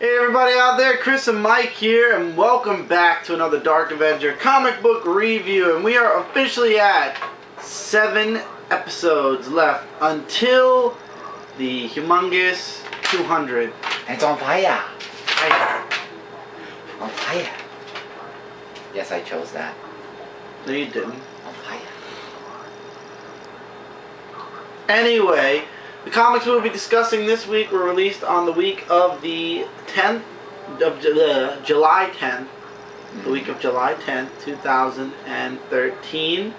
Hey everybody out there, Chris and Mike here, and welcome back to another Dark Avenger Comic Book review. And we are officially at 7 episodes left until the humongous 200. And it's on fire. Fire. On fire. Yes, I chose that. No, you didn't. On fire. Anyway, the comics we'll be discussing this week were released on the week of the 10th of July 10th. The week of July 10th, 2013.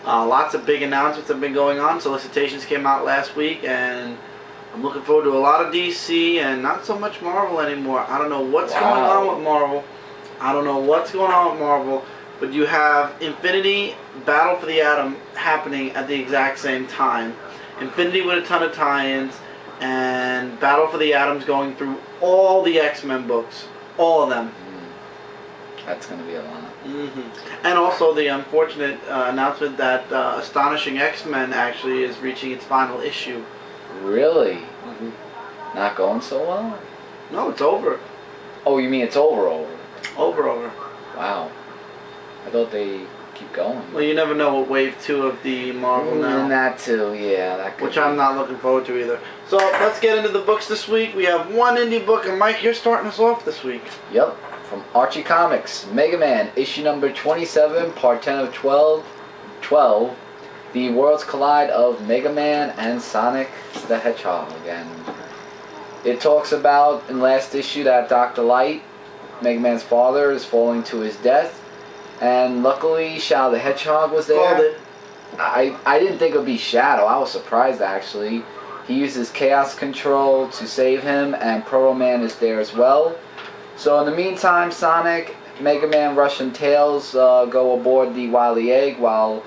Lots of big announcements have been going on. Solicitations came out last week, and I'm looking forward to a lot of DC and not so much Marvel anymore. I don't know what's going on with Marvel. But you have Infinity Battle for the Atom happening at the exact same time. Infinity with a ton of tie-ins, and Battle for the Atom's going through all the X-Men books. All of them. That's going to be a lot. And also the unfortunate announcement that Astonishing X-Men actually is reaching its final issue. Really? Not going so well? No, it's over. Oh, you mean it's over? Over. Wow. I thought they keep going. Well, you never know what wave 2 of the Marvel now. And that too, yeah. That could which I'm not looking forward to either. So let's get into the books this week. We have one indie book, and Mike, you're starting us off this week. Yep. From Archie Comics, Mega Man, issue number 27, part 10 of 12. The Worlds Collide of Mega Man and Sonic the Hedgehog. And it talks about, in last issue, that Dr. Light, Mega Man's father, is falling to his death. And luckily, Shadow the Hedgehog was there. Called it. I didn't think it would be Shadow. I was surprised, actually. He uses Chaos Control to save him, and Proto Man is there as well. So in the meantime, Sonic, Mega Man, Rush, and Tails go aboard the Wily Egg, while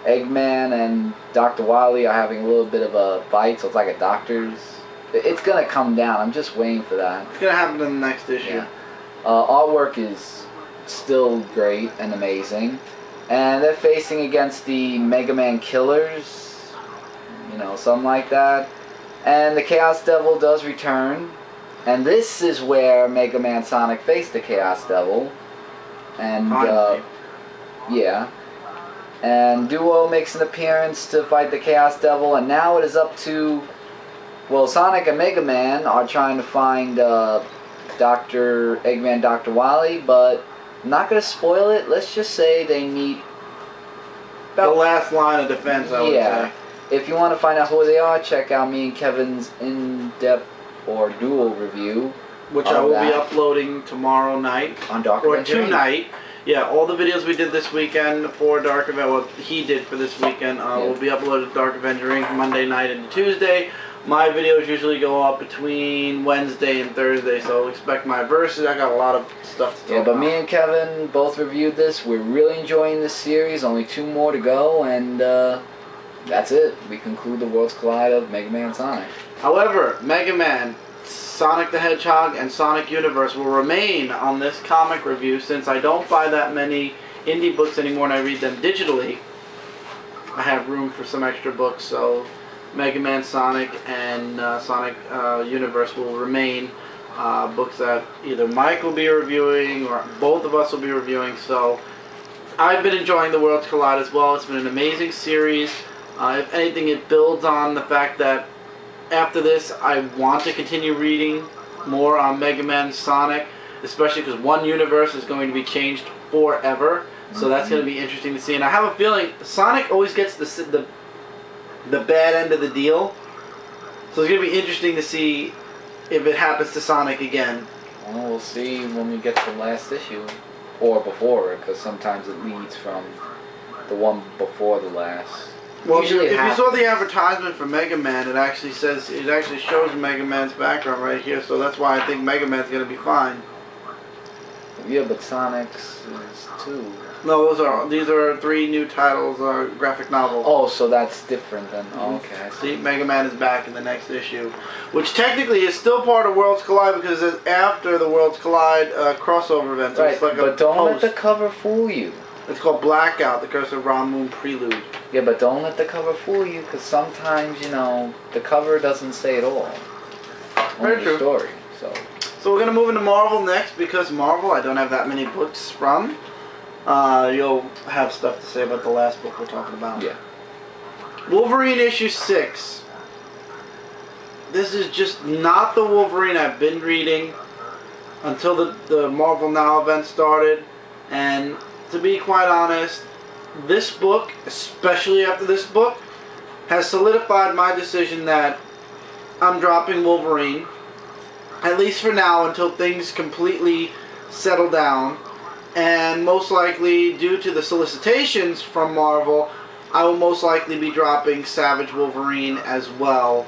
Eggman and Dr. Wily are having a little bit of a fight, so it's like a doctor's. It's going to come down. I'm just waiting for that. It's going to happen in the next issue. Yeah. Artwork is still great and amazing, and they're facing against the Mega Man Killers, something like that, and the Chaos Devil does return, and this is where Mega Man Sonic faced the Chaos Devil, and yeah, and Duo makes an appearance to fight the Chaos Devil, and now it is up to, well, Sonic and Mega Man are trying to find Dr. Eggman, Dr. Wily, but I'm not going to spoil it. Let's just say they meet the last line of defense, I would say. If you want to find out who they are, check out me and Kevin's in-depth or dual review. Which I will be uploading tomorrow night. On Dark Avenger. Or tonight. Yeah, all the videos we did this weekend for Dark Avenger, what he did for this weekend, will be uploaded to Dark Avenger Inc. Monday night and Tuesday. My videos usually go up between Wednesday and Thursday, so expect my verses. I got a lot of stuff to talk about. Yeah, but me and Kevin both reviewed this. We're really enjoying this series. Only 2 more to go, and that's it. We conclude the Worlds Collide of Mega Man and Sonic. However, Mega Man, Sonic the Hedgehog, and Sonic Universe will remain on this comic review since I don't buy that many indie books anymore and I read them digitally. I have room for some extra books, so Mega Man, Sonic, and Sonic Universe will remain books that either Mike will be reviewing or both of us will be reviewing. So I've been enjoying the Worlds Collide as well. It's been an amazing series. If anything, it builds on the fact that after this I want to continue reading more on Mega Man and Sonic, especially because one universe is going to be changed forever. So that's going to be interesting to see. And I have a feeling Sonic always gets the bad end of the deal, so it's going to be interesting to see if it happens to Sonic again. Well, we'll see when we get to the last issue, or before it, because sometimes it leads from the one before the last. Well, if you saw the advertisement for Mega Man, it actually shows Mega Man's background right here, so that's why I think Mega Man's going to be fine. Yeah, but Sonic's is 2. No, these are 3 new titles, graphic novels. Oh, so that's different than. Oh, okay. See, Mega Man is back in the next issue, which technically is still part of Worlds Collide because it's after the Worlds Collide crossover event. So right, it's like but don't let the cover fool you. It's called Blackout: The Curse of Ron Moon Prelude. Yeah, but don't let the cover fool you, because sometimes the cover doesn't say it all. Very Only true. The story. So So we're going to move into Marvel next, because Marvel I don't have that many books from. You'll have stuff to say about the last book we're talking about. Yeah. Wolverine issue 6. This is just not the Wolverine I've been reading until the Marvel Now event started. And to be quite honest, this book, especially after this book, has solidified my decision that I'm dropping Wolverine. At least for now, until things completely settle down. And most likely, due to the solicitations from Marvel, I will most likely be dropping Savage Wolverine as well.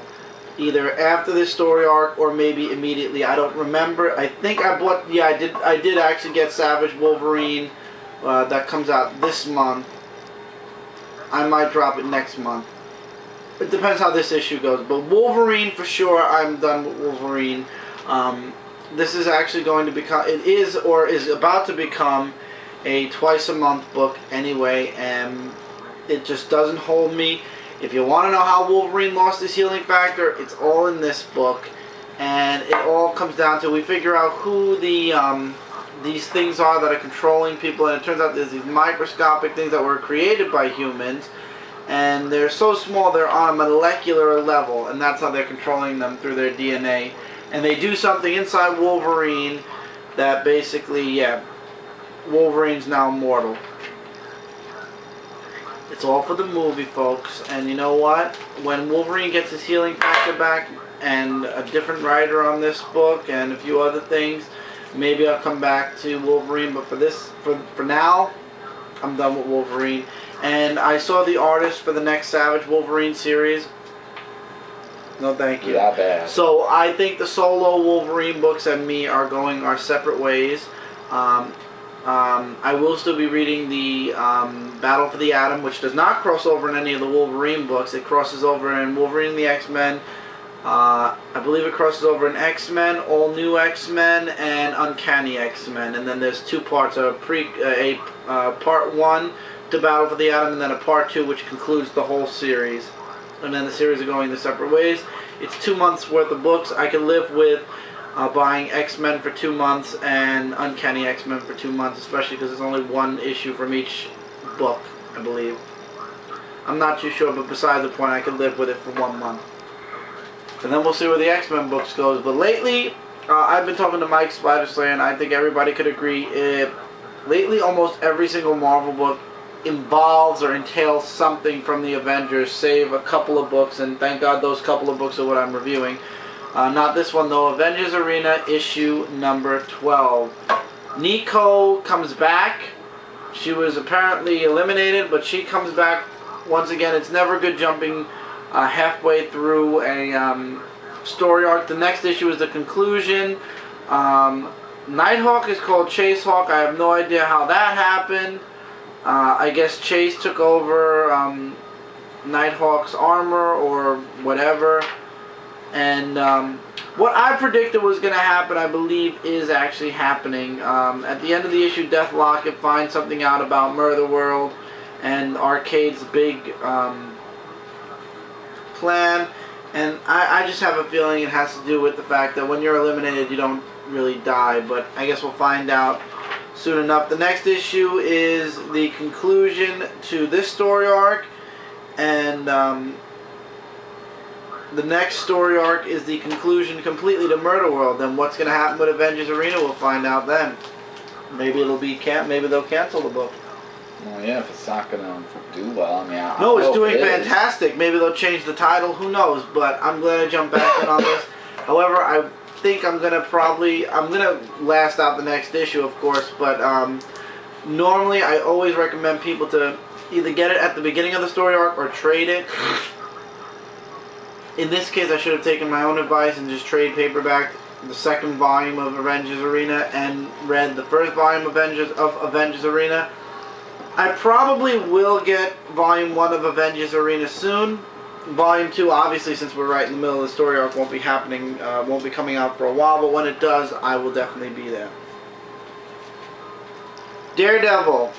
Either after this story arc or maybe immediately. I don't remember. I think I bought... Yeah, I did actually get Savage Wolverine. That comes out this month. I might drop it next month. It depends how this issue goes. But Wolverine, for sure, I'm done with Wolverine. This is actually going to become... It is or is about to become a twice-a-month book anyway. And it just doesn't hold me. If you want to know how Wolverine lost his healing factor, it's all in this book. And it all comes down to, we figure out who these things are that are controlling people. And it turns out there's these microscopic things that were created by humans. And they're so small, they're on a molecular level. And that's how they're controlling them, through their DNA. And they do something inside Wolverine that basically, yeah, Wolverine's now mortal. It's all for the movie, folks. And you know what? When Wolverine gets his healing factor back, and a different writer on this book, and a few other things, maybe I'll come back to Wolverine. But for now, I'm done with Wolverine. And I saw the artist for the next Savage Wolverine series. No, thank you. Not bad. So I think the solo Wolverine books and me are going our separate ways. I will still be reading the Battle for the Atom, which does not cross over in any of the Wolverine books. It crosses over in Wolverine and the X-Men. I believe it crosses over in X-Men, All New X-Men, and Uncanny X-Men. And then there's two parts, part 1 to Battle for the Atom, and then a part 2 which concludes the whole series. And then the series are going their separate ways. It's 2 months worth of books. I can live with buying X-Men for 2 months and Uncanny X-Men for 2 months, especially because there's only one issue from each book, I believe. I'm not too sure, but beside the point, I can live with it for 1 month. And then we'll see where the X-Men books goes. But lately, I've been talking to Mike Spider-Slayer, and I think everybody could agree. Lately, almost every single Marvel book involves or entails something from the Avengers, save a couple of books, and thank God those couple of books are what I'm reviewing. Not this one though. Avengers Arena issue number 12. Nico comes back. She was apparently eliminated, but she comes back once again. It's never good jumping halfway through a story arc. The next issue is the conclusion. Nighthawk is called Chase Hawk. I have no idea how that happened. I guess Chase took over Nighthawk's armor or whatever. And what I predicted was going to happen, I believe, is actually happening. At the end of the issue, Deathlocket finds something out about Murder World and Arcade's big plan. And I just have a feeling it has to do with the fact that when you're eliminated, you don't really die. But I guess we'll find out soon enough. The next issue is the conclusion to this story arc. And the next story arc is the conclusion completely to Murder World. Then what's going to happen with Avengers Arena, we'll find out then. Maybe it'll be maybe they'll cancel the book. Well, yeah, if it's not going to do well, I mean, no, it's doing fantastic. Maybe they'll change the title. Who knows? But I'm glad I jumped back in on this. However, I think I'm going to last out the next issue, of course. But normally, I always recommend people to either get it at the beginning of the story arc or trade it. In this case, I should have taken my own advice and just trade paperback the second volume of Avengers Arena and read the first volume of Avengers Arena. I probably will get Volume 1 of Avengers Arena soon. Volume 2, obviously, since we're right in the middle of the story arc, won't be happening, won't be coming out for a while, but when it does, I will definitely be there. Daredevil,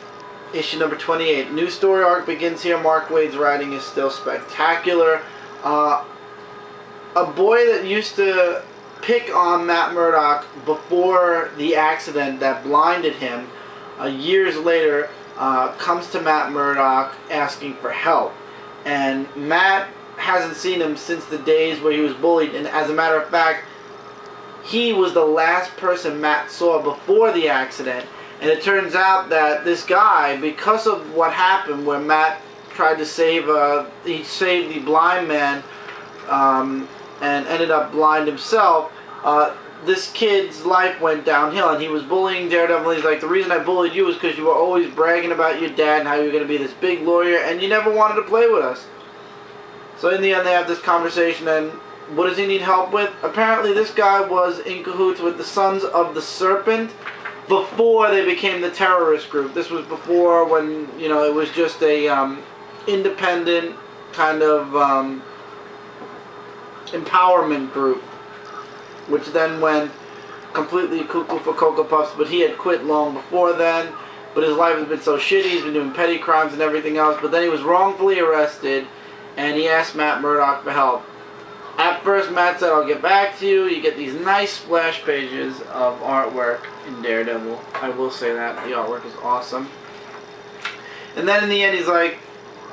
issue number 28. New story arc begins here. Mark Waid's writing is still spectacular. A boy that used to pick on Matt Murdock before the accident that blinded him, years later, comes to Matt Murdock asking for help. And Matt hasn't seen him since the days where he was bullied, and as a matter of fact, he was the last person Matt saw before the accident. And it turns out that this guy, because of what happened where Matt tried to save, he saved the blind man, and ended up blind himself, this kid's life went downhill, and he was bullying Daredevil. He's like, the reason I bullied you is because you were always bragging about your dad and how you were going to be this big lawyer, and you never wanted to play with us. So in the end, they have this conversation, and what does he need help with? Apparently, this guy was in cahoots with the Sons of the Serpent before they became the terrorist group. This was before when, you know, it was just a independent kind of empowerment group, which then went completely cuckoo for Cocoa Puffs, but he had quit long before then. But his life has been so shitty, he's been doing petty crimes and everything else, but then he was wrongfully arrested, and he asked Matt Murdock for help. At first, Matt said, I'll get back to you. You get these nice splash pages of artwork in Daredevil. I will say that. The artwork is awesome. And then in the end, he's like,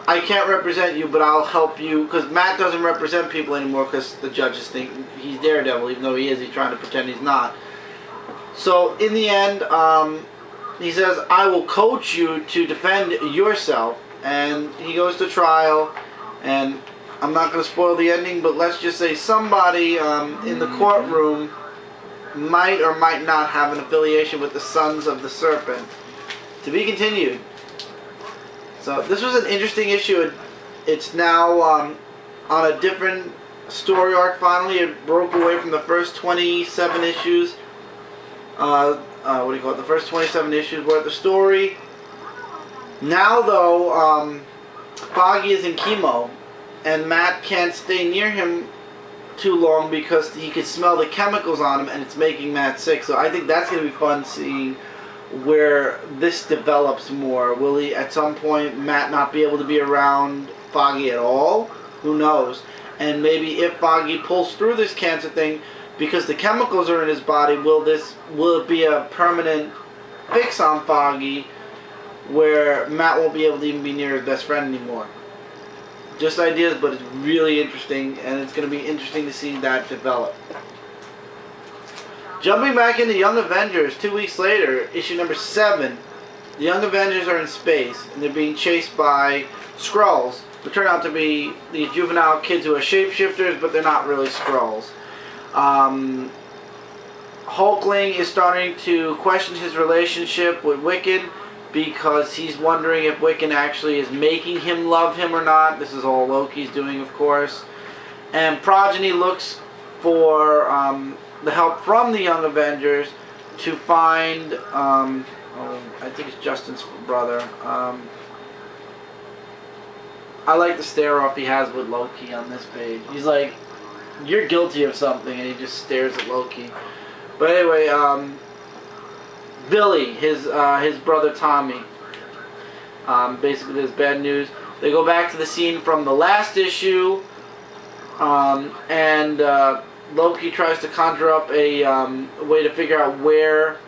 I can't represent you, but I'll help you. Because Matt doesn't represent people anymore because the judges think he's Daredevil. Even though he is, he's trying to pretend he's not. So in the end, he says, I will coach you to defend yourself. And he goes to trial, and I'm not going to spoil the ending, but let's just say somebody in the courtroom might or might not have an affiliation with the Sons of the Serpent. To be continued. So this was an interesting issue. It's now on a different story arc finally. It broke away from the first 27 issues. What do you call it? The first 27 issues were the story. Now though, Foggy is in chemo, and Matt can't stay near him too long because he could smell the chemicals on him, and it's making Matt sick. So I think that's going to be fun seeing where this develops more. Will he, at some point, Matt not be able to be around Foggy at all? Who knows? And maybe if Foggy pulls through this cancer thing, because the chemicals are in his body, will it be a permanent fix on Foggy where Matt won't be able to even be near his best friend anymore? Just ideas, but it's really interesting, and it's going to be interesting to see that develop. Jumping back into Young Avengers, 2 weeks later, issue number 7, the Young Avengers are in space, and they're being chased by Skrulls, who turn out to be these juvenile kids who are shapeshifters, but they're not really Skrulls. Hulkling is starting to question his relationship with Wiccan, because he's wondering if Wiccan actually is making him love him or not. This is all Loki's doing, of course. And Progeny looks for the help from the Young Avengers to find, I think it's Justin's brother. I like the stare-off he has with Loki on this page. He's like, you're guilty of something, and he just stares at Loki. But anyway, Billy, his brother Tommy. Basically, there's bad news. They go back to the scene from the last issue, and Loki tries to conjure up a way to figure out where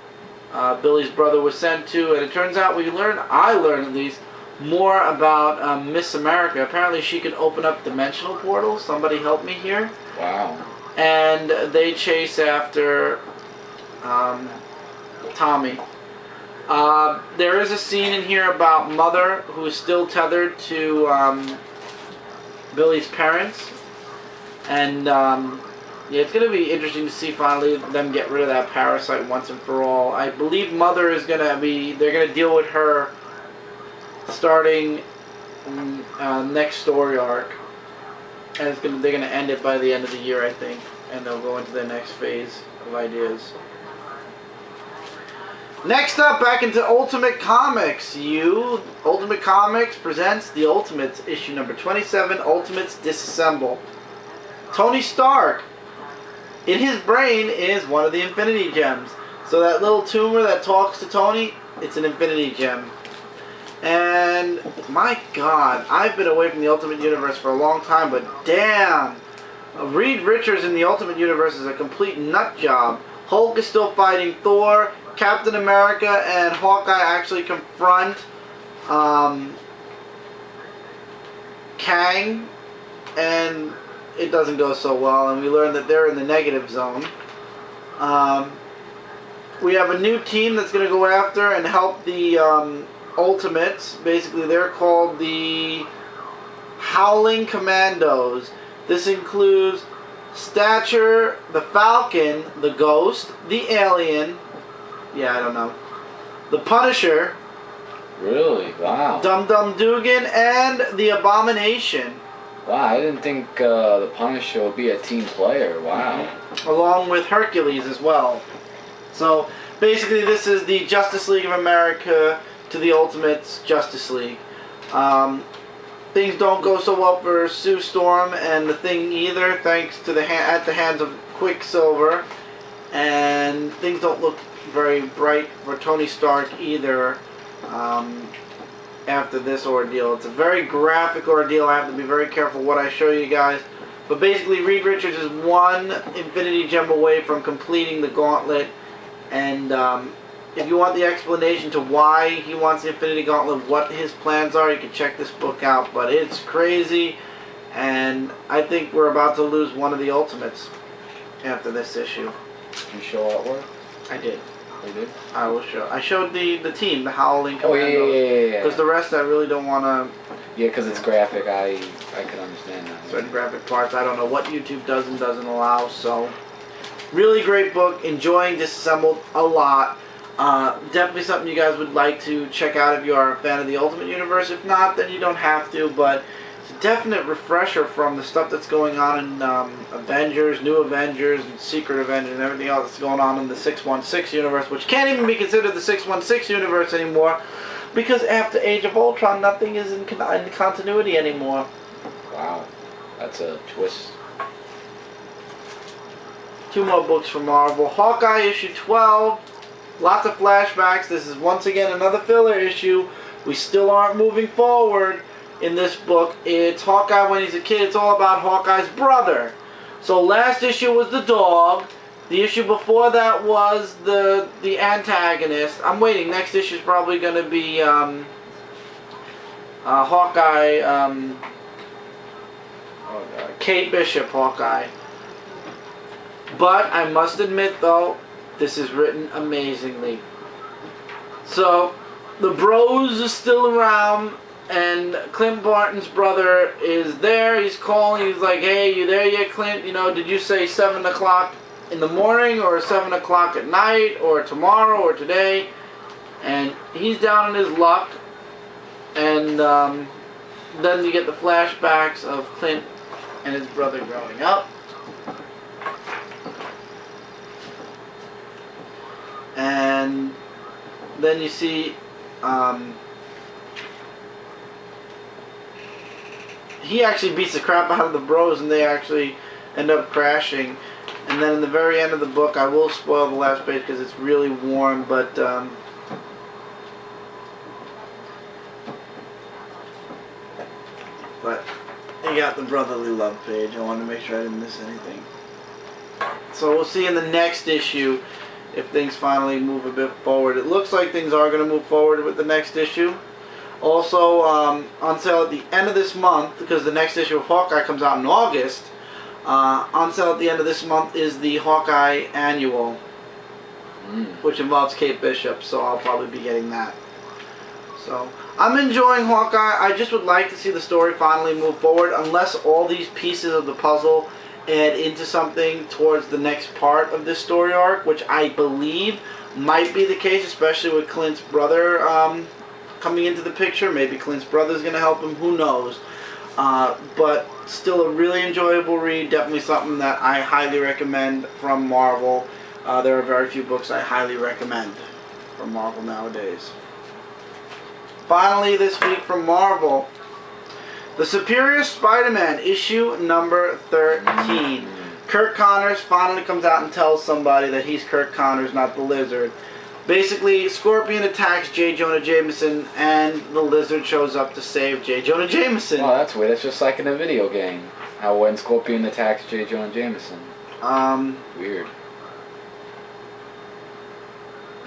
Billy's brother was sent to, and it turns out I learned at least, more about Miss America. Apparently, she could open up dimensional portals. Somebody help me here. Wow. And they chase after Tommy. There is a scene in here about Mother, who is still tethered to Billy's parents, and yeah, it's going to be interesting to see finally them get rid of that parasite once and for all. I believe Mother is going to be, they're going to deal with her starting next story arc, and they're going to end it by the end of the year, I think, and they'll go into the next phase of ideas. Next up, back into Ultimate Comics. Ultimate Comics presents The Ultimates, issue number 27, Ultimates Disassemble. Tony Stark, in his brain, is one of the Infinity Gems. So that little tumor that talks to Tony, it's an Infinity Gem. And, my God, I've been away from the Ultimate Universe for a long time, but damn, Reed Richards in the Ultimate Universe is a complete nut job. Hulk is still fighting Thor. Captain America and Hawkeye actually confront Kang, and it doesn't go so well, and we learn that they're in the negative zone. We have a new team that's going to go after and help the Ultimates. Basically, they're called the Howling Commandos. This includes Stature, the Falcon, the Ghost, the Alien, yeah, I don't know, the Punisher, really? Wow. Dum Dum Dugan, and the Abomination. Wow, I didn't think the Punisher would be a team player. Wow. Along with Hercules as well. So basically, this is the Justice League of America to the Ultimates Justice League. Things don't go so well for Sue Storm and the Thing either, thanks to at the hands of Quicksilver, and things don't look very bright for Tony Stark either. After this ordeal, it's a very graphic ordeal. I have to be very careful what I show you guys. But basically, Reed Richards is one Infinity Gem away from completing the Gauntlet, and if you want the explanation to why he wants the Infinity Gauntlet, what his plans are, you can check this book out. But it's crazy, and I think we're about to lose one of the Ultimates after this issue. You show artwork? I did. You did? I will show. I showed the team, the Howling Oh, Commandos. yeah. Because the rest I really don't want to. Yeah, because it's graphic. I can understand that. Certain graphic parts, I don't know what YouTube does and doesn't allow. So, really great book. Enjoying Disassembled a lot. Definitely something you guys would like to check out if you are a fan of the Ultimate Universe. If not, then you don't have to, but it's a definite refresher from the stuff that's going on in Avengers, New Avengers, and Secret Avengers, and everything else that's going on in the 616 universe, which can't even be considered the 616 universe anymore, because after Age of Ultron, nothing is in continuity anymore. Wow, that's a twist. 2 more books from Marvel. Hawkeye issue 12. Lots of flashbacks. This is once again another filler issue. We still aren't moving forward in this book. It's Hawkeye when he's a kid. It's all about Hawkeye's brother. So last issue was the dog. The issue before that was the antagonist. I'm waiting. Next issue is probably going to be Hawkeye. Kate Bishop Hawkeye. But I must admit though, this is written amazingly. So, the Bros is still around, and Clint Barton's brother is there. He's calling. He's like, "Hey, you there yet, Clint? You know, did you say 7 o'clock in the morning, or 7 o'clock at night, or tomorrow, or today?" And he's down in his luck. And then you get the flashbacks of Clint and his brother growing up. And then you see he actually beats the crap out of the Bros, and they actually end up crashing. And then in the very end of the book, I will spoil the last page because it's really warm, but you got the brotherly love page. I wanted to make sure I didn't miss anything. So we'll see in the next issue if things finally move a bit forward. It looks like things are going to move forward with the next issue. Also, on sale at the end of this month, because the next issue of Hawkeye comes out in August, on sale at the end of this month is the Hawkeye Annual, which involves Kate Bishop, so I'll probably be getting that. So, I'm enjoying Hawkeye. I just would like to see the story finally move forward, unless all these pieces of the puzzle add into something towards the next part of this story arc, which I believe might be the case, especially with Clint's brother coming into the picture. Maybe Clint's brother's going to help him, who knows. But still a really enjoyable read, definitely something that I highly recommend from Marvel. There are very few books I highly recommend from Marvel nowadays. Finally this week from Marvel, The Superior Spider-Man, issue number 13. Kirk Connors finally comes out and tells somebody that he's Kirk Connors, not the Lizard. Basically, Scorpion attacks J. Jonah Jameson, and the Lizard shows up to save J. Jonah Jameson. Oh, that's weird. It's just like in a video game. How when Scorpion attacks J. Jonah Jameson. Weird.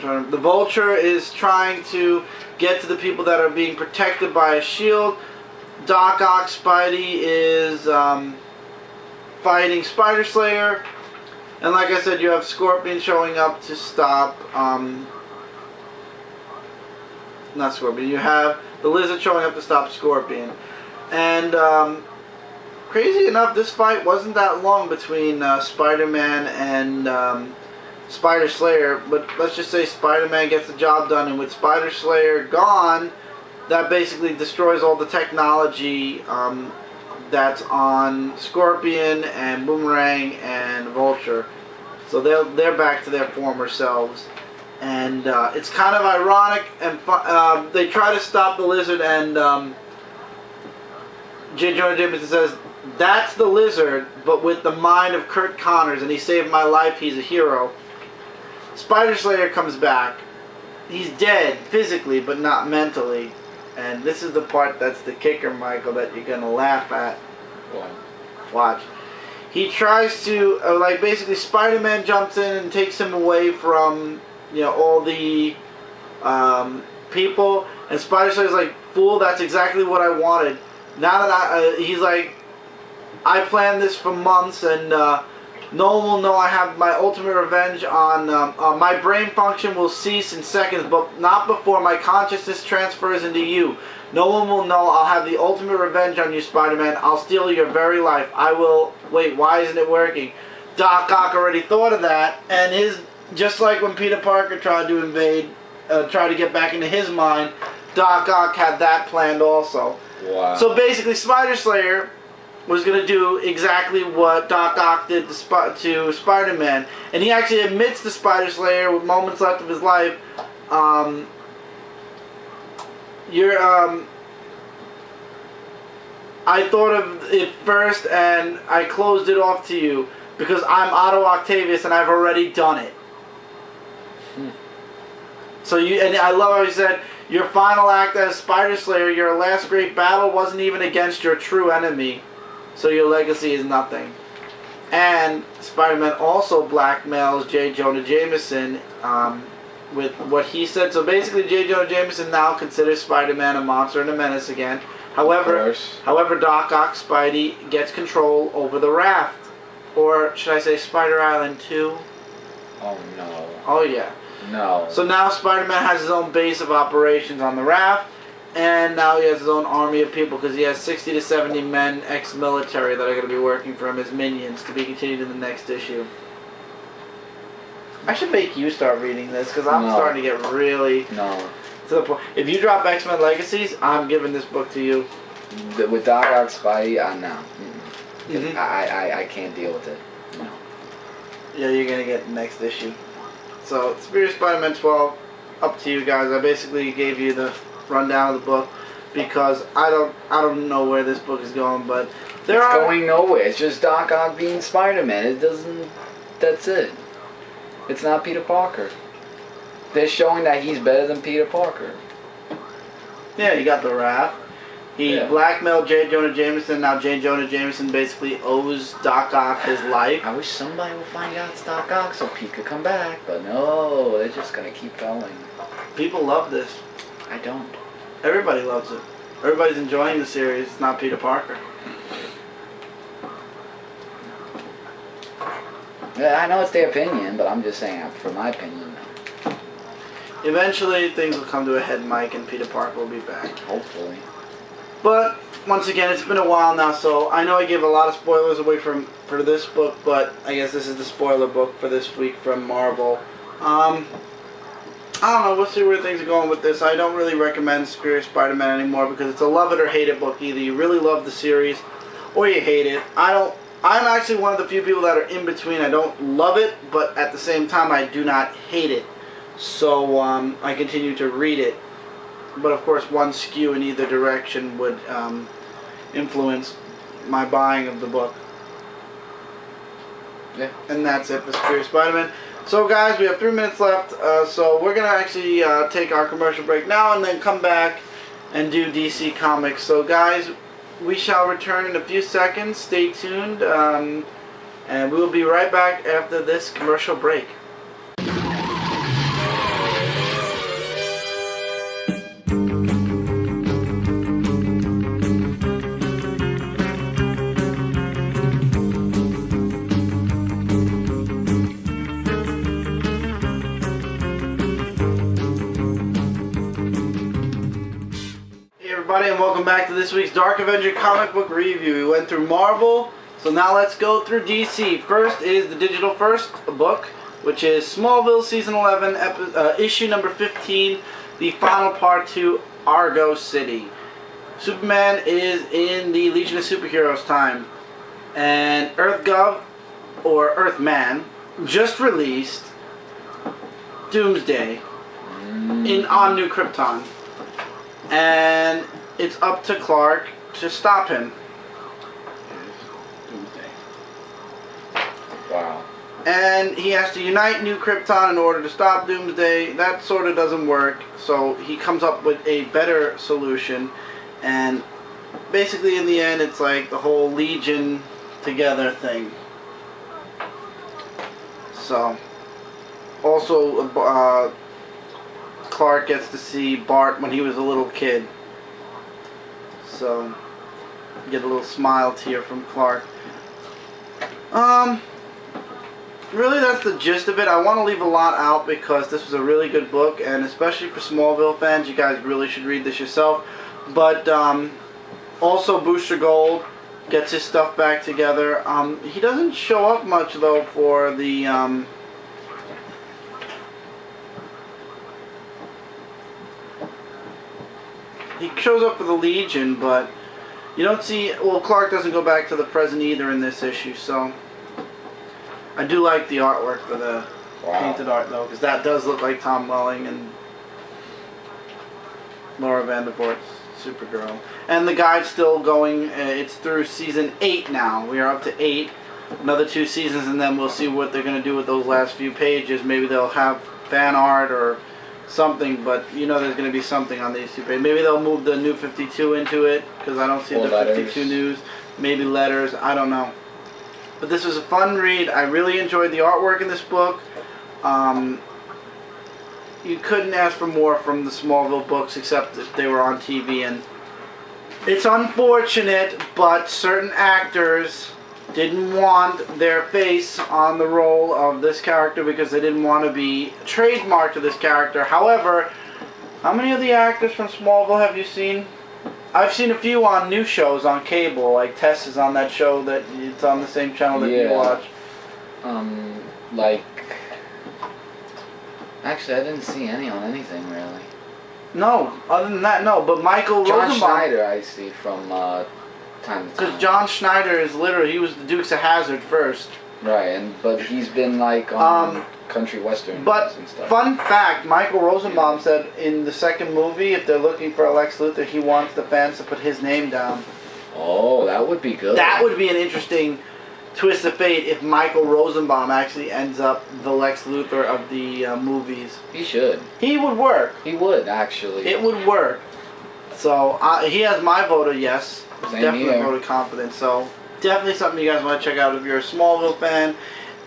The Vulture is trying to get to the people that are being protected by a shield. Doc Ock Spidey is fighting Spider Slayer. And like I said, you have Scorpion showing up to stop... not Scorpion. You have the Lizard showing up to stop Scorpion. And crazy enough, this fight wasn't that long between Spider-Man and... Spider Slayer, but let's just say Spider-Man gets the job done, and with Spider Slayer gone, that basically destroys all the technology that's on Scorpion and Boomerang and Vulture. So they're back to their former selves, and it's kind of ironic. And they try to stop the Lizard, and J. Jonah Jameson says, "That's the Lizard, but with the mind of Kurt Connors, and he saved my life. He's a hero." Spider Slayer comes back. He's dead physically, but not mentally. And this is the part that's the kicker, Michael, that you're gonna laugh at. Watch. He tries to, basically Spider-Man jumps in and takes him away from, all the people. And Spider Slayer's like, "Fool, that's exactly what I wanted. Now that he's like, I planned this for months, and no one will know I have my ultimate revenge on... my brain function will cease in seconds, but not before my consciousness transfers into you. No one will know I'll have the ultimate revenge on you, Spider-Man. I'll steal your very life. I will..." Wait, why isn't it working? Doc Ock already thought of that, and just like when Peter Parker tried to try to get back into his mind, Doc Ock had that planned also. Wow. So basically, Spider Slayer was going to do exactly what Doc Ock did to Spider-Man. And he actually admits to Spider Slayer with moments left of his life, I thought of it first and I closed it off to you because I'm Otto Octavius and I've already done it. So and I love how he said, "Your final act as Spider Slayer, your last great battle wasn't even against your true enemy. So your legacy is nothing." And Spider-Man also blackmails J. Jonah Jameson with what he said. So basically, J. Jonah Jameson now considers Spider-Man a monster and a menace again. However, Doc Ock Spidey gets control over the raft. Or should I say Spider Island 2? Oh no. Oh yeah. No. So now Spider-Man has his own base of operations on the raft. And now he has his own army of people because he has 60 to 70 men ex-military that are going to be working for him as minions to be continued in the next issue. I should make you start reading this because I'm starting to get really to the point. If you drop X-Men Legacies, I'm giving this book to you. With Doc Ock Spidey, no. I can't deal with it. No. Yeah, you're going to get the next issue. So, Superior Spider-Man 12, up to you guys. I basically gave you the rundown of the book because I don't know where this book is going, but it's going nowhere. It's just Doc Ock being Spider-Man. It doesn't. That's it. It's not Peter Parker. They're showing that he's better than Peter Parker. Yeah, you got the raft. He blackmailed J. Jonah Jameson. Now J. Jonah Jameson basically owes Doc Ock his life. I wish somebody would find out it's Doc Ock so Pete could come back, but no, they're just gonna keep going. People love this. I don't. Everybody loves it. Everybody's enjoying the series. It's not Peter Parker. Yeah, I know it's their opinion, but I'm just saying, for my opinion, no. Eventually, things will come to a head, Mike, and Peter Parker will be back. Hopefully. But, once again, it's been a while now, so I know I gave a lot of spoilers away for this book, but I guess this is the spoiler book for this week from Marvel. I don't know, we'll see where things are going with this. I don't really recommend Superior Spider-Man anymore because it's a love it or hate it book. Either you really love the series or you hate it. I'm actually one of the few people that are in between. I don't love it, but at the same time I do not hate it. So I continue to read it. But of course one skew in either direction would influence my buying of the book. Yeah. And that's it for Superior Spider-Man. So guys, we have 3 minutes left, so we're going to actually take our commercial break now and then come back and do DC Comics. So guys, we shall return in a few seconds. Stay tuned, and we will be right back after this commercial break. And welcome back to this week's Dark Avenger Comic Book Review. We went through Marvel, so now let's go through DC. First is the digital first book, which is Smallville Season 11, issue number 15, the final part to Argo City. Superman is in the Legion of Superheroes time, and EarthGov, or Earthman, just released Doomsday on New Krypton. And it's up to Clark to stop him. Wow. And he has to unite New Krypton in order to stop Doomsday. That sort of doesn't work, so he comes up with a better solution. And basically in the end it's like the whole Legion together thing. So, also Clark gets to see Bart when he was a little kid. So, get a little smile tear from Clark. Really that's the gist of it. I want to leave a lot out because this was a really good book, and especially for Smallville fans, you guys really should read this yourself. But also Booster Gold gets his stuff back together. He doesn't show up much though for the he shows up for the Legion, but you don't see... Well, Clark doesn't go back to the present either in this issue, so... I do like the artwork for the painted art, though, because that does look like Tom Welling and Laura Vandervoort's Supergirl. And the guide's still going. It's through season 8 now. We are up to 8. Another 2 seasons, and then we'll see what they're going to do with those last few pages. Maybe they'll have fan art or something, but you know there's going to be something on these 2 pages. Maybe they'll move the New 52 into it, because I don't see the 52 news. Maybe letters, I don't know. But this was a fun read. I really enjoyed the artwork in this book. You couldn't ask for more from the Smallville books, except that they were on TV. And it's unfortunate, but certain actors didn't want their face on the role of this character because they didn't want to be trademarked to this character. However, how many of the actors from Smallville have you seen? I've seen a few on new shows on cable, like Tess is on that show that it's on the same channel that you watch. Like, actually, I didn't see any on anything really. No, other than that, no. But Michael John Rosenbaum, Schneider, I see from time to time. because John Schneider is literally, he was the Dukes of Hazzard first. Right, but he's been like on country westerns But and stuff. fun fact, Michael Rosenbaum said in the second movie, if they're looking for a Lex Luthor, he wants the fans to put his name down. Oh, that would be good. That would be an interesting twist of fate if Michael Rosenbaum actually ends up the Lex Luthor of the movies. He should. He would work. He would, actually. It would work. So, he has my vote of yes. Same Definitely here. vote of confidence. So, definitely something you guys want to check out if you're a Smallville fan.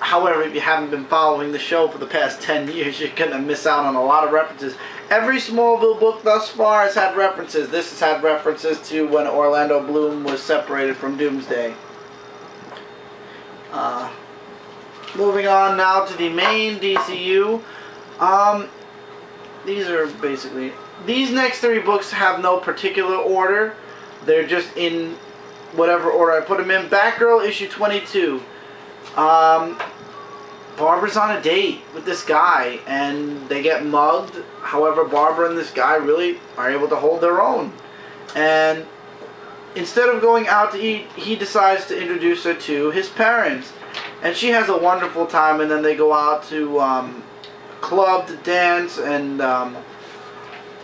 However, if you haven't been following the show for the past 10 years, you're going to miss out on a lot of references. Every Smallville book thus far has had references. This has had references to when Orlando Bloom was separated from Doomsday. Moving on now to the main DCU. These are basically... These next 3 books have no particular order. They're just in whatever order I put them in. Batgirl, issue 22. Barbara's on a date with this guy, and they get mugged. However, Barbara and this guy really are able to hold their own. And instead of going out to eat, he decides to introduce her to his parents. And she has a wonderful time, and then they go out to club to dance, and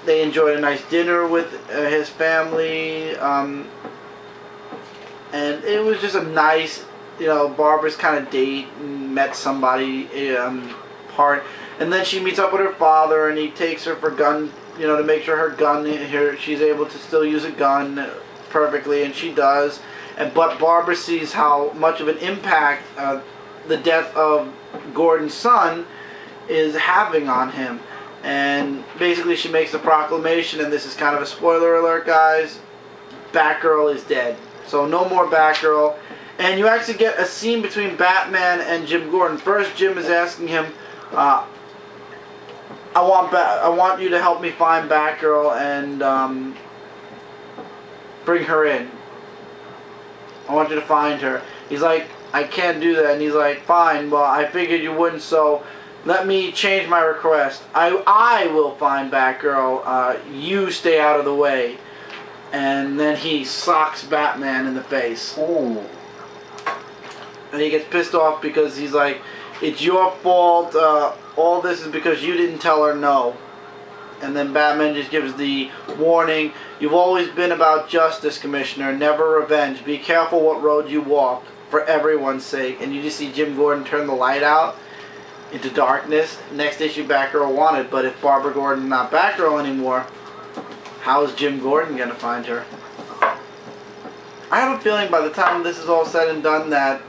they enjoyed a nice dinner with his family. And it was just a nice... You know, Barbara's kind of date, met somebody part, and then she meets up with her father, and he takes her for gun, you know, to make sure her gun, she's able to still use a gun, perfectly, and she does. But Barbara sees how much of an impact the death of Gordon's son is having on him. And basically she makes a proclamation, and this is kind of a spoiler alert, guys. Batgirl is dead. So no more Batgirl. And you actually get a scene between Batman and Jim Gordon. First, Jim is asking him, I want you to help me find Batgirl and bring her in. I want you to find her. He's like, I can't do that. And he's like, fine, well, I figured you wouldn't, so let me change my request. I will find Batgirl. You stay out of the way. And then he socks Batman in the face. Ooh. And he gets pissed off because he's like, it's your fault. All this is because you didn't tell her no. And then Batman just gives the warning, you've always been about justice, Commissioner, never revenge. Be careful what road you walk, for everyone's sake. And you just see Jim Gordon turn the light out into darkness. Next issue, Batgirl wanted, but if Barbara Gordon's not Batgirl anymore, how is Jim Gordon going to find her? I have a feeling by the time this is all said and done that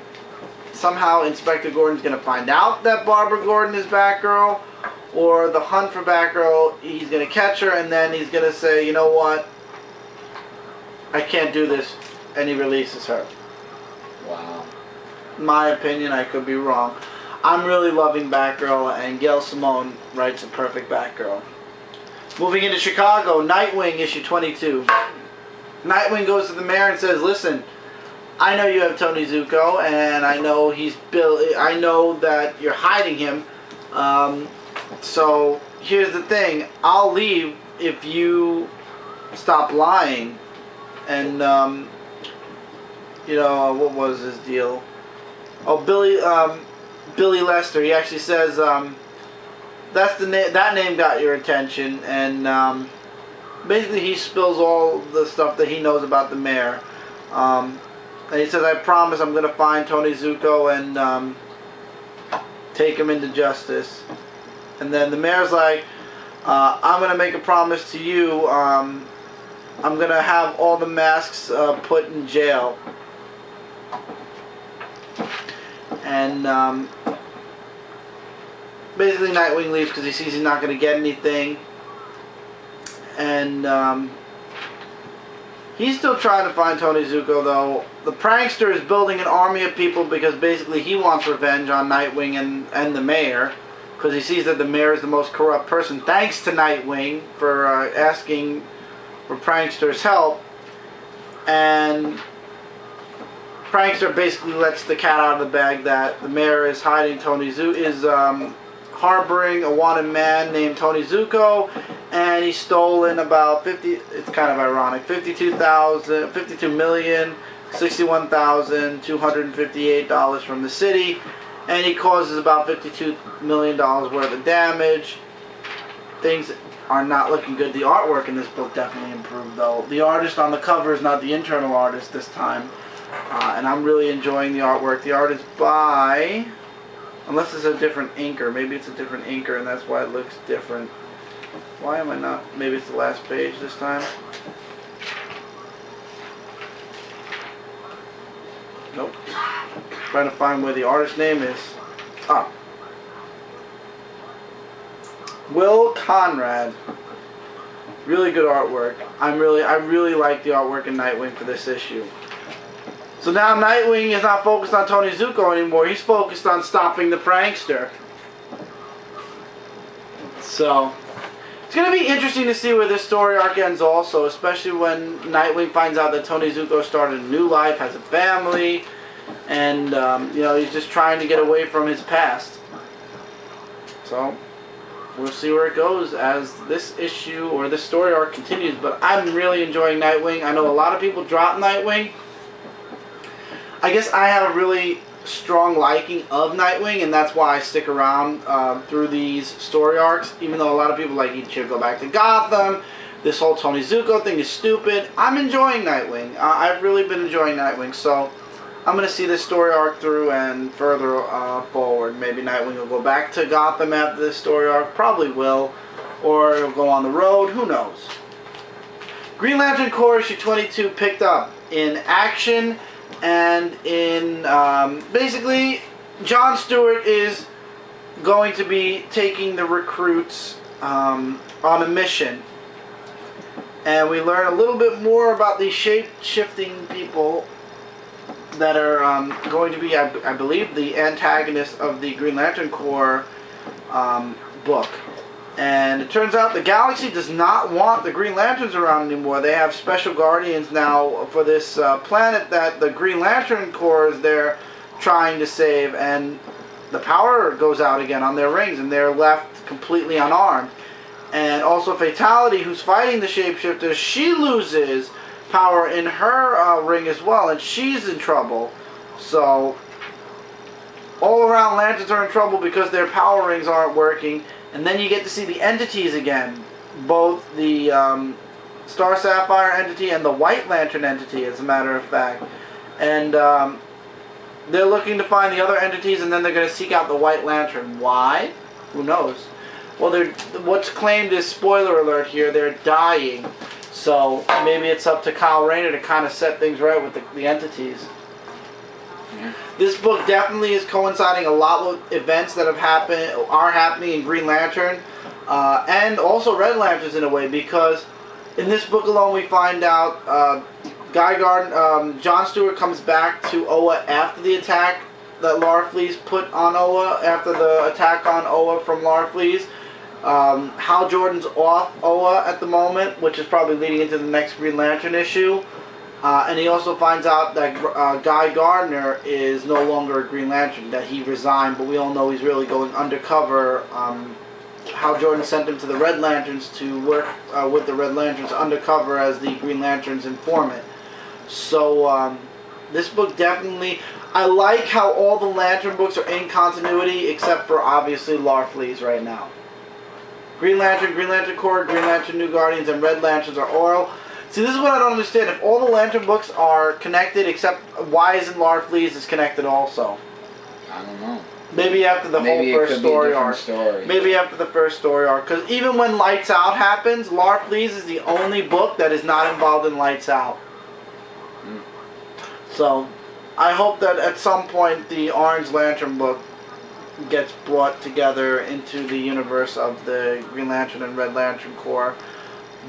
somehow Inspector Gordon's going to find out that Barbara Gordon is Batgirl, or the hunt for Batgirl, he's going to catch her, and then he's going to say, you know what, I can't do this, and he releases her. Wow. In my opinion, I could be wrong. I'm really loving Batgirl, and Gail Simone writes a perfect Batgirl. Moving into Chicago, Nightwing issue 22. Nightwing goes to the mayor and says, listen, I know you have Tony Zuko, and I know I know that you're hiding him. So here's the thing, I'll leave if you stop lying. And you know, what was his deal? Oh, Billy Lester. He actually says that's the that name got your attention, and basically he spills all the stuff that he knows about the mayor. And he says, I promise I'm going to find Tony Zuko and take him into justice. And then the mayor's like, I'm going to make a promise to you. I'm going to have all the masks put in jail. And basically Nightwing leaves because he sees he's not going to get anything. And he's still trying to find Tony Zuko, though. The prankster is building an army of people because basically he wants revenge on Nightwing and the mayor, because he sees that the mayor is the most corrupt person, thanks to Nightwing for asking for prankster's help. And prankster basically lets the cat out of the bag that the mayor is hiding Tony Zuko, is harboring a wanted man named Tony Zuko, and he's stolen about it's kind of ironic, $52,061,258 from the city, and he causes about $52 million worth of damage. Things are not looking good. The artwork in this book definitely improved, though. The artist on the cover is not the internal artist this time, and I'm really enjoying the artwork. The art is by, unless it's a different inker, maybe it's a different inker and that's why it looks different. Why am I not? Maybe it's the last page this time. Nope. Trying to find where the artist's name is. Ah. Will Conrad. Really good artwork. I really like the artwork in Nightwing for this issue. So now Nightwing is not focused on Tony Zuko anymore. He's focused on stopping the prankster. So it's going to be interesting to see where this story arc ends also, especially when Nightwing finds out that Tony Zuko started a new life, has a family, and you know, he's just trying to get away from his past. So we'll see where it goes as this issue or this story arc continues, but I'm really enjoying Nightwing. I know a lot of people drop Nightwing. I guess I have a really strong liking of Nightwing, and that's why I stick around through these story arcs, even though a lot of people like, you should go back to Gotham, this whole Tony Zuko thing is stupid. I'm enjoying Nightwing. I've really been enjoying Nightwing, so I'm going to see this story arc through and further forward. Maybe Nightwing will go back to Gotham after this story arc, probably will, or it'll go on the road, who knows. Green Lantern Corps issue 22 picked up in action and in basically John Stewart is going to be taking the recruits on a mission, and we learn a little bit more about these shape-shifting people that are going to be, I believe, the antagonists of the Green Lantern Corps book. And it turns out the galaxy does not want the Green Lanterns around anymore. They have special guardians now for this planet that the Green Lantern Corps is there trying to save, and the power goes out again on their rings, and they're left completely unarmed. And also Fatality, who's fighting the shapeshifters, she loses power in her ring as well, and she's in trouble. So all around, Lanterns are in trouble because their power rings aren't working. And then you get to see the entities again, both the Star Sapphire entity and the White Lantern entity, as a matter of fact. And they're looking to find the other entities, and then they're going to seek out the White Lantern. Why? Who knows? Well, what's claimed is, spoiler alert here, they're dying. So maybe it's up to Kyle Rayner to kind of set things right with the entities. This book definitely is coinciding a lot with events that are happening in Green Lantern, and also Red Lanterns in a way, because in this book alone we find out John Stewart comes back to Oa after the attack that Larfleeze put on Oa, after the attack on Oa from Larfleeze. Hal Jordan's off Oa at the moment, which is probably leading into the next Green Lantern issue. And he also finds out that Guy Gardner is no longer a Green Lantern, that he resigned, but we all know he's really going undercover. Hal Jordan sent him to the Red Lanterns to work with the Red Lanterns undercover as the Green Lantern's informant. So this book definitely, I like how all the Lantern books are in continuity, except for obviously Larfleeze right now. Green Lantern, Green Lantern Corps, Green Lantern New Guardians, and Red Lanterns are oral. See, this is what I don't understand. If all the Lantern books are connected, except why isn't Larfleeze is connected also? I don't know. Maybe after the whole first story arc. Maybe after the first story arc. Because even when Lights Out happens, Larfleeze is the only book that is not involved in Lights Out. So, I hope that at some point the Orange Lantern book gets brought together into the universe of the Green Lantern and Red Lantern Corps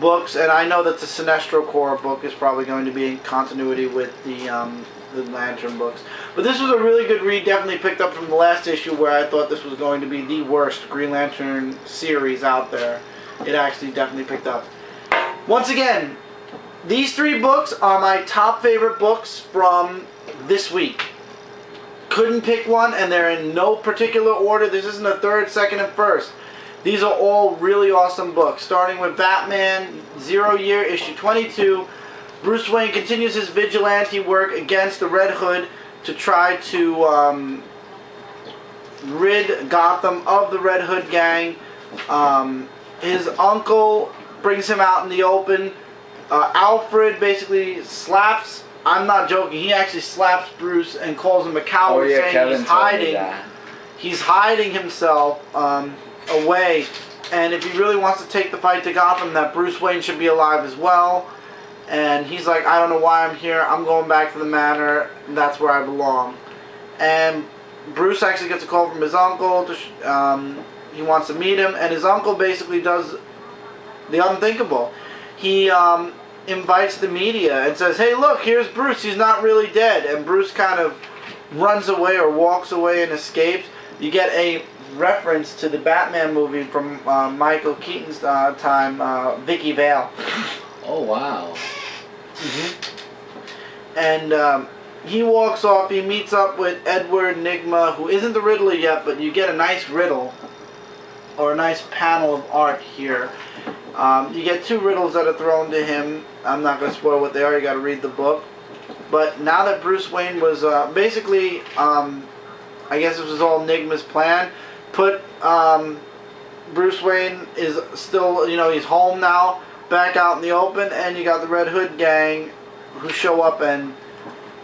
books, and I know that the Sinestro Corps book is probably going to be in continuity with the Lantern books. But this was a really good read, definitely picked up from the last issue where I thought this was going to be the worst Green Lantern series out there. It actually definitely picked up. Once again, these three books are my top favorite books from this week. Couldn't pick one, and they're in no particular order. This isn't a third, second, and first. These are all really awesome books, starting with Batman, 0 Year, issue 22. Bruce Wayne continues his vigilante work against the Red Hood to try to rid Gotham of the Red Hood gang. His uncle brings him out in the open. Alfred basically slaps, I'm not joking, he actually slaps Bruce and calls him a coward, saying Kevin he's hiding. He's hiding himself away, and if he really wants to take the fight to Gotham, that Bruce Wayne should be alive as well. And he's like, I don't know why I'm here, I'm going back to the manor, that's where I belong. And Bruce actually gets a call from his uncle, he wants to meet him, and his uncle basically does the unthinkable. He invites the media and says, hey look, here's Bruce, he's not really dead. And Bruce kind of runs away or walks away and escapes. You get a reference to the Batman movie from Michael Keaton's time, Vicky Vale. Oh wow. And he walks off, he meets up with Edward Nygma, who isn't the Riddler yet, but you get a nice riddle, or a nice panel of art here. You get two riddles that are thrown to him. I'm not going to spoil what they are, you got to read the book. But now that Bruce Wayne was basically, I guess this was all Nygma's plan, put Bruce Wayne is still, you know, he's home now, back out in the open, and you got the Red Hood gang who show up, and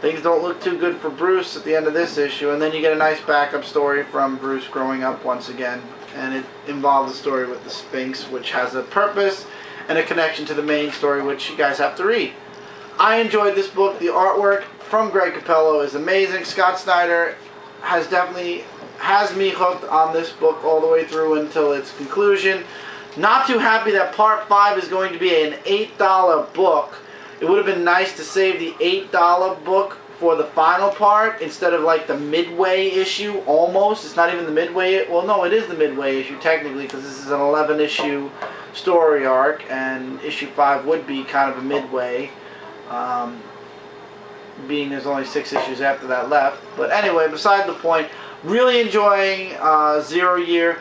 things don't look too good for Bruce at the end of this issue. And then you get a nice backup story from Bruce growing up once again, and it involves a story with the Sphinx, which has a purpose, and a connection to the main story, which you guys have to read. I enjoyed this book. The artwork from Greg Capullo is amazing. Scott Snyder has me hooked on this book all the way through until its conclusion. Not too happy that part 5 is going to be an $8 book. It would have been nice to save the $8 book for the final part instead of like the midway issue almost. It's not even the midway. Well, no, it is the midway issue technically because this is an 11 issue story arc and issue 5 would be kind of a midway. Being there's only 6 issues after that left. But anyway, beside the point, really enjoying Zero Year.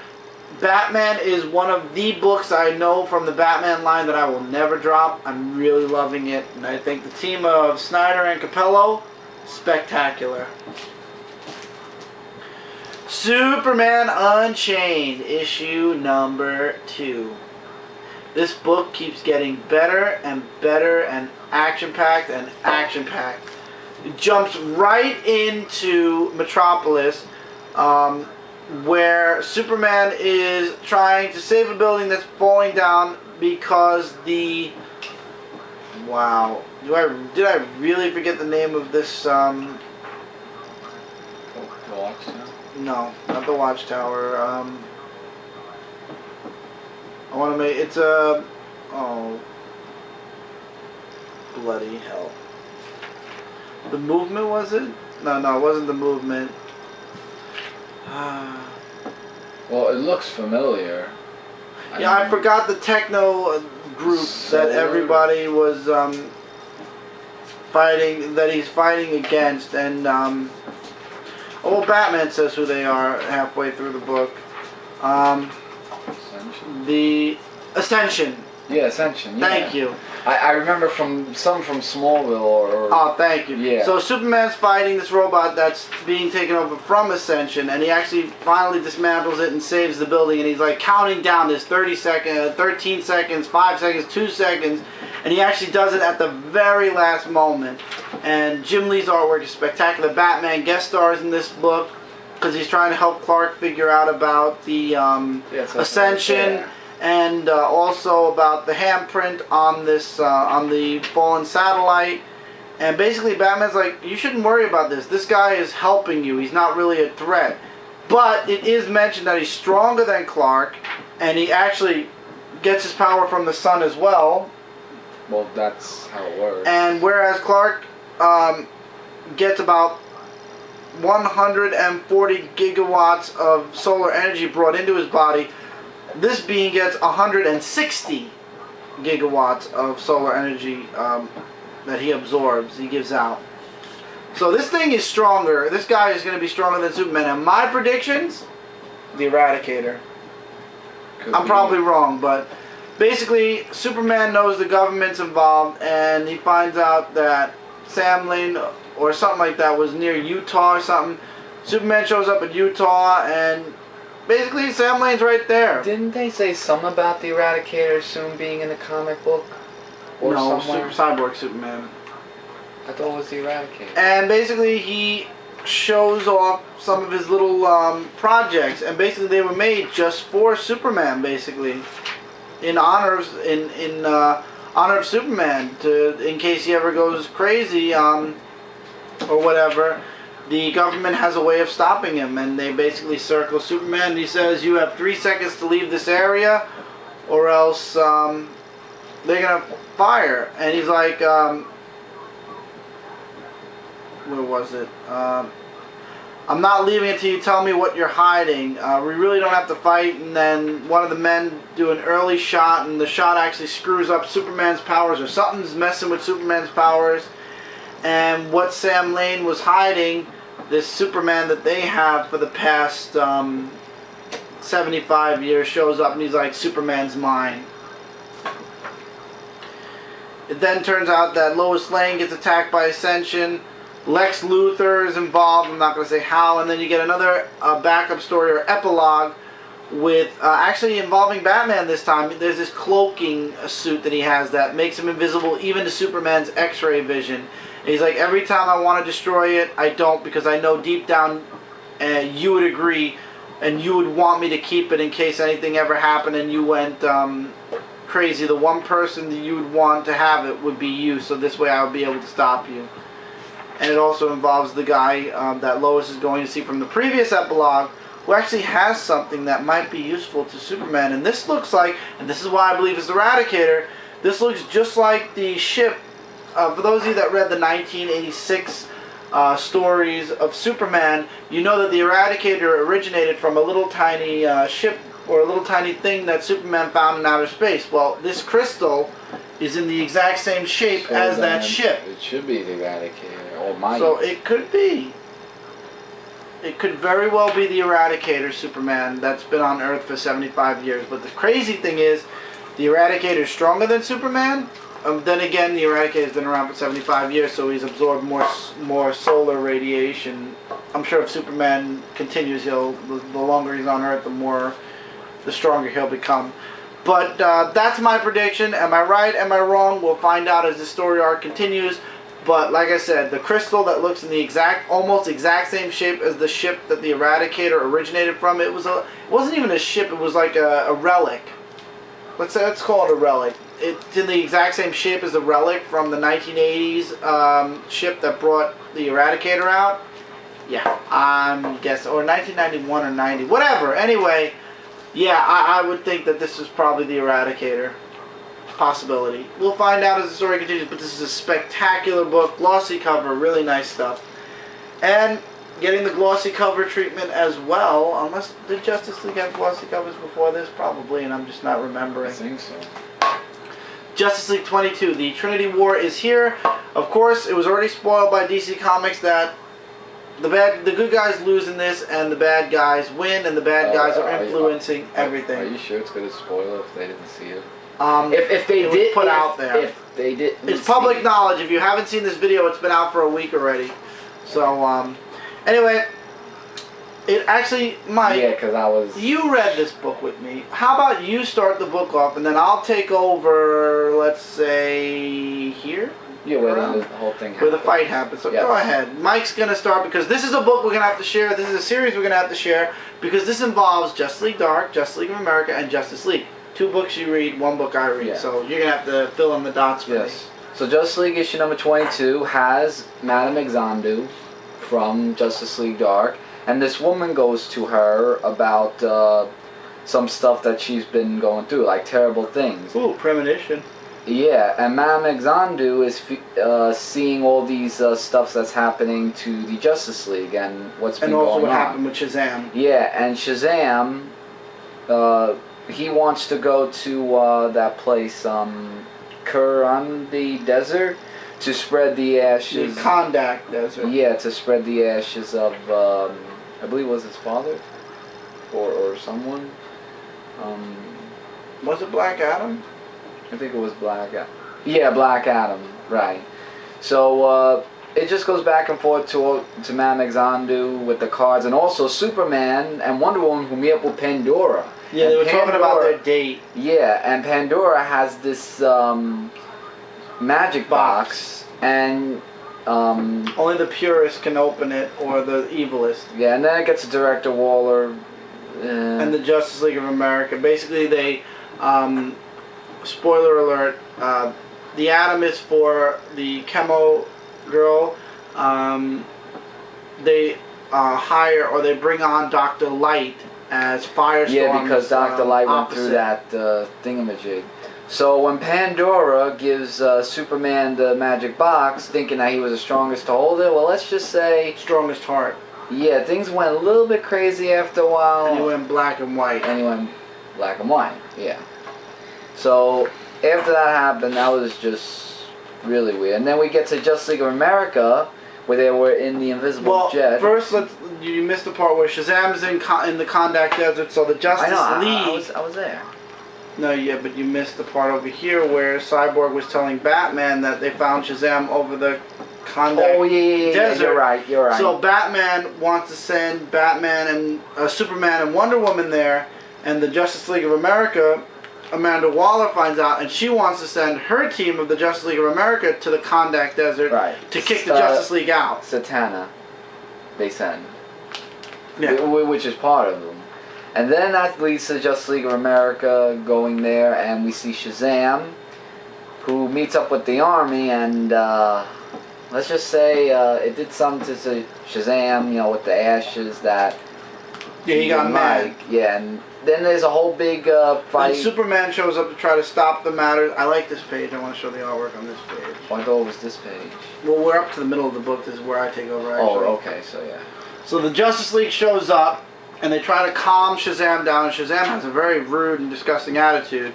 Batman is one of the books I know from the Batman line that I will never drop. I'm really loving it. And I think the team of Snyder and Capullo, spectacular. Superman Unchained, issue number 2. This book keeps getting better and better and action-packed and action-packed. It jumps right into Metropolis, where Superman is trying to save a building that's falling down because the... Wow. Did I really forget the name of this, The Watchtower? No, not the Watchtower. I want to make... It's a... Oh. Bloody hell. The Movement, was it? No, it wasn't the Movement. Well, it looks familiar. I forgot the techno group that everybody was fighting, that he's fighting against, and well, Batman says who they are halfway through the book. Ascension? The Ascension. Yeah, Ascension. Yeah. Thank you. I remember from Smallville or Oh, thank you. Yeah. So Superman's fighting this robot that's being taken over from Ascension, and he actually finally dismantles it and saves the building, and he's like counting down this 30 seconds, 13 seconds, 5 seconds, 2 seconds, and he actually does it at the very last moment. And Jim Lee's artwork is spectacular. Batman guest stars in this book because he's trying to help Clark figure out about the Ascension. And also about the handprint on this on the fallen satellite. And basically Batman's like, you shouldn't worry about this. This guy is helping you. He's not really a threat. But it is mentioned that he's stronger than Clark, and he actually gets his power from the sun as well. Well, that's how it works. And whereas Clark gets about 140 gigawatts of solar energy brought into his body, this being gets 160 gigawatts of solar energy that he absorbs, he gives out. So this thing is stronger. This guy is going to be stronger than Superman. And my predictions, the Eradicator. I'm probably wrong, but basically Superman knows the government's involved, and he finds out that Sam Lane or something like that was near Utah or something. Superman shows up at Utah, and basically Sam Lane's right there. Didn't they say something about the Eradicator soon being in the comic book? Or no, somewhere? Cyborg Superman. I thought it was the Eradicator. And basically he shows off some of his little projects, and basically they were made just for Superman, basically, in honor of honor of Superman, in case he ever goes crazy or whatever. The government has a way of stopping him, and they basically circle Superman, and he says, you have 3 seconds to leave this area, or else they're going to fire. And he's like, where was it? I'm not leaving until you tell me what you're hiding. We really don't have to fight. And then one of the men do an early shot, and the shot actually screws up Superman's powers, or something's messing with Superman's powers. And what Sam Lane was hiding, this Superman that they have for the past 75 years, shows up, and he's like, Superman's mine. It then turns out that Lois Lane gets attacked by Ascension. Lex Luthor is involved. I'm not going to say how. And then you get another backup story or epilogue with actually involving Batman this time. There's this cloaking suit that he has that makes him invisible even to Superman's X-ray vision. And he's like, every time I want to destroy it, I don't, because I know deep down you would agree and you would want me to keep it in case anything ever happened and you went crazy, the one person that you would want to have it would be you, so this way I would be able to stop you. And it also involves the guy that Lois is going to see from the previous epilogue, who actually has something that might be useful to Superman. And this looks like, and this is why I believe it's the Eradicator, this looks just like the ship. For those of you that read the 1986 stories of Superman, you know that the Eradicator originated from a little tiny ship, or a little tiny thing that Superman found in outer space. Well, this crystal is in the exact same shape as that ship. It should be the Eradicator, or might. So it could be. It could very well be the Eradicator Superman that's been on Earth for 75 years. But the crazy thing is, the Eradicator is stronger than Superman. Then again, the Eradicator's been around for 75 years, so he's absorbed more solar radiation. I'm sure if Superman continues, the longer he's on Earth, the stronger he'll become. But that's my prediction. Am I right? Am I wrong? We'll find out as the story arc continues. But like I said, the crystal that looks in the almost exact same shape as the ship that the Eradicator originated from, it wasn't even a ship. It was like a relic. Let's call it a relic. It's in the exact same shape as the relic from the 1980s ship that brought the Eradicator out. Yeah, I'm guessing, or 1991 or 90, whatever. Anyway, yeah, I would think that this is probably the Eradicator. Possibility. We'll find out as the story continues, but this is a spectacular book, glossy cover, really nice stuff. And getting the glossy cover treatment as well, unless did Justice League have glossy covers before this? Probably, and I'm just not remembering. I think so. Justice League 22, the Trinity War is here. Of course, it was already spoiled by DC Comics that the good guys lose in this, and the bad guys win, and the bad guys are influencing everything. Are you sure it's going to spoil it if they didn't see it? If they did put out there, if they did, it's public knowledge. If you haven't seen this video, it's been out for a week already. So anyway, it actually, Mike. Yeah, because I was. You read this book with me. How about you start the book off, and then I'll take over. Let's say here. Yeah, where the whole thing happens. Where the fight happens. So go ahead. Mike's going to start because this is a book we're going to have to share. This is a series we're going to have to share because this involves Justice League Dark, Justice League of America, and Justice League. 2 books you read, 1 book I read. Yeah. So you're going to have to fill in the dots for me. So Justice League issue number 22 has Madame Xanadu from Justice League Dark. And this woman goes to her about some stuff that she's been going through, like terrible things. Ooh, premonition. Yeah, and Madame Xanadu is seeing all these stuff that's happening to the Justice League and what's been going on. And also what happened with Shazam. Yeah, and Shazam, he wants to go to that place, Kur on the desert, to spread the ashes. The Kondak Desert. Yeah, to spread the ashes of, I believe it was his father, or someone. Was it Black Adam? I think it was Black Adam. Yeah, Black Adam, right. So, it just goes back and forth to Madame Xanadu with the cards, and also Superman and Wonder Woman who meet up with Pandora. Yeah, and they were talking about their date. Yeah, and Pandora has this magic box, and only the purist can open it, or the evilest. Yeah, and then it gets to Director Waller. And the Justice League of America. Basically, they, spoiler alert, the Atom is for the Chemo Girl. They hire, or they bring on Dr. Light as Firestorm's Yeah, because Dr. Light went opposite. through that thingamajig. So when Pandora gives Superman the magic box, thinking that he was the strongest to hold it, well, let's just say... Strongest heart. Yeah, things went a little bit crazy after a while. And he went black and white. And he went black and white, yeah. So after that happened, that was just really weird. And then we get to Justice League of America, where they were in the invisible jet. Well, first, you missed the part where Shazam's in the Kondak Desert, so the Justice League... I was there. No, yeah, but you missed the part over here where Cyborg was telling Batman that they found Shazam over the Kondak Desert. You're right. So Batman wants to send Batman and Superman and Wonder Woman there, and the Justice League of America, Amanda Waller finds out, and she wants to send her team of the Justice League of America to the Kondak Desert to kick the Justice League out. Satana, they send. Yeah. Which is part of them. And then that leads to Justice League of America going there, and we see Shazam, who meets up with the army, and let's just say it did something to Shazam, you know, with the ashes that... Yeah, he got mad. Yeah, and then there's a whole big fight. And Superman shows up to try to stop the matter. I like this page. I want to show the artwork on this page. Oh, I thought it was this page. Well, we're up to the middle of the book. This is where I take over, actually. Oh, okay, so yeah. So the Justice League shows up, and they try to calm Shazam down. And Shazam has a very rude and disgusting attitude.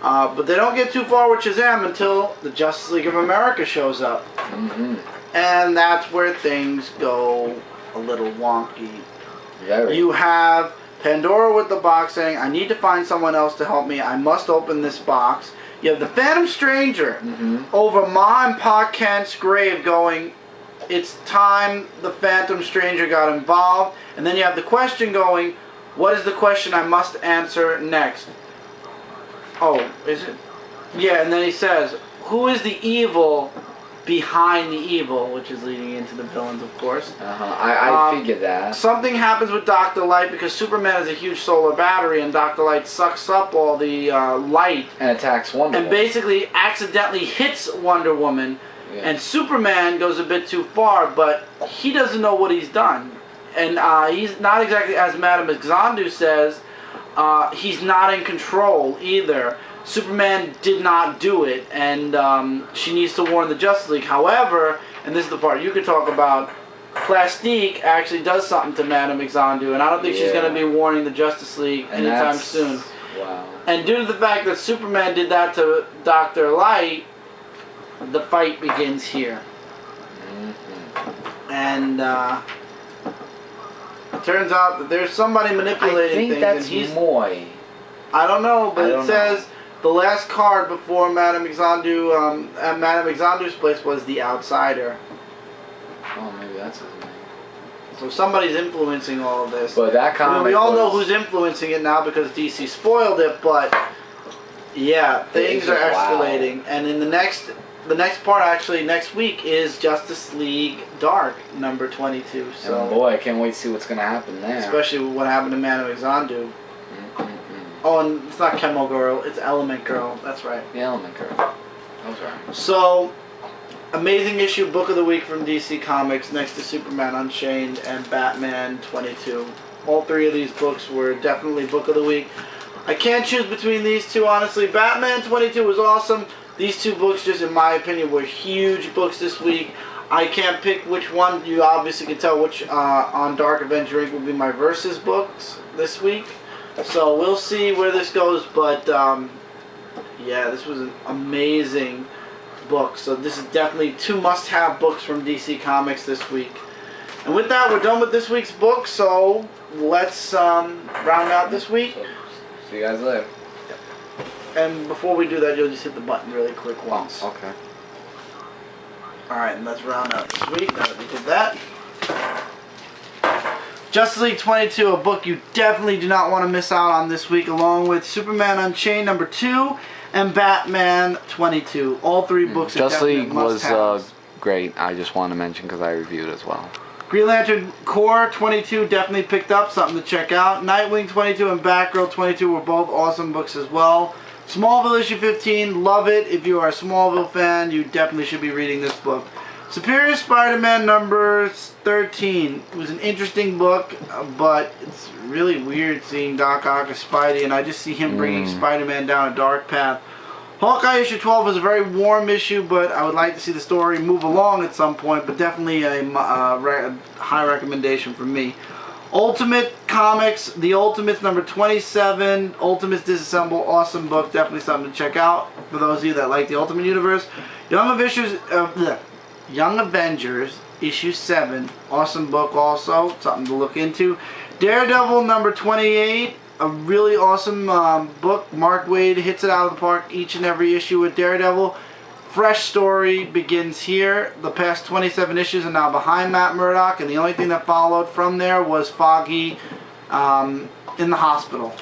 But they don't get too far with Shazam until the Justice League of America shows up. Mm-hmm. And that's where things go a little wonky. Very. You have Pandora with the box saying, I need to find someone else to help me. I must open this box. You have the Phantom Stranger over Ma and Pa Kent's grave going, it's time the Phantom Stranger got involved. And then you have the question going, what is the question I must answer next? Oh, is it? Yeah, and then he says, who is the evil behind the evil, which is leading into the villains, of course. I figured that. Something happens with Dr. Light because Superman has a huge solar battery, and Dr. Light sucks up all the light and attacks Wonder Woman. And basically accidentally hits Wonder Woman. Yeah. And Superman goes a bit too far, but he doesn't know what he's done. And he's not exactly, as Madame Xandu says, he's not in control either. Superman did not do it, and she needs to warn the Justice League. However, and this is the part you could talk about, Plastique actually does something to Madame Xandu, and I don't think she's going to be warning the Justice League anytime soon. Wow. And due to the fact that Superman did that to Dr. Light, the fight begins here. And it turns out that there's somebody manipulating things. I think that's Moy. I don't know, but it says the last card before Madame Xandu, at Madame Xandu's place was the Outsider. Oh, maybe that's his name. So somebody's influencing all of this. But that comic, I mean, we all know who's influencing it now because DC spoiled it, but yeah, things are escalating. Wow. And in the next part, actually, next week is Justice League Dark, number 22. So, oh boy, I can't wait to see what's going to happen there. Especially with what happened to Madame Xandu. Oh, and it's not Chemo Girl, it's Element Girl. That's right. The Element Girl. That was right. So, amazing issue, Book of the Week from DC Comics, next to Superman Unchained and Batman 22. All three of these books were definitely Book of the Week. I can't choose between these two, honestly. Batman 22 was awesome. These two books, just in my opinion, were huge books this week. I can't pick which one. You obviously can tell which on Dark Avenger Inc. will be my Versus books this week. So we'll see where this goes, but yeah, this was an amazing book. So this is definitely two must-have books from DC Comics this week. And with that, we're done with this week's book, so let's round out this week. So, see you guys later. And before we do that, you'll just hit the button really quick once. Oh, okay. Alright, and let's round out this week now that we did that. Justice League 22, a book you definitely do not want to miss out on this week, along with Superman Unchained number 2 and Batman 22. All three books are Justice definitely League was must-haves. great. I just want to mention because I reviewed as well. Green Lantern Corps 22 definitely picked up, something to check out. Nightwing 22 and Batgirl 22 were both awesome books as well. Smallville issue 15, love it. If you are a Smallville fan, you definitely should be reading this book. Superior Spider-Man number 13. It was an interesting book, but it's really weird seeing Doc Ock as Spidey, and I just see him bringing Spider-Man down a dark path. Hawkeye issue 12 was a very warm issue, but I would like to see the story move along at some point, but definitely a high recommendation from me. Ultimate Comics, The Ultimates number 27, Ultimates Disassemble, awesome book, definitely something to check out for those of you that like the Ultimate Universe. Young Avengers issue 7, awesome book also, something to look into. Daredevil number 28, a really awesome book. Mark Waid hits it out of the park each and every issue with Daredevil. Fresh story begins here. The past 27 issues are now behind Matt Murdock, and the only thing that followed from there was Foggy in the hospital.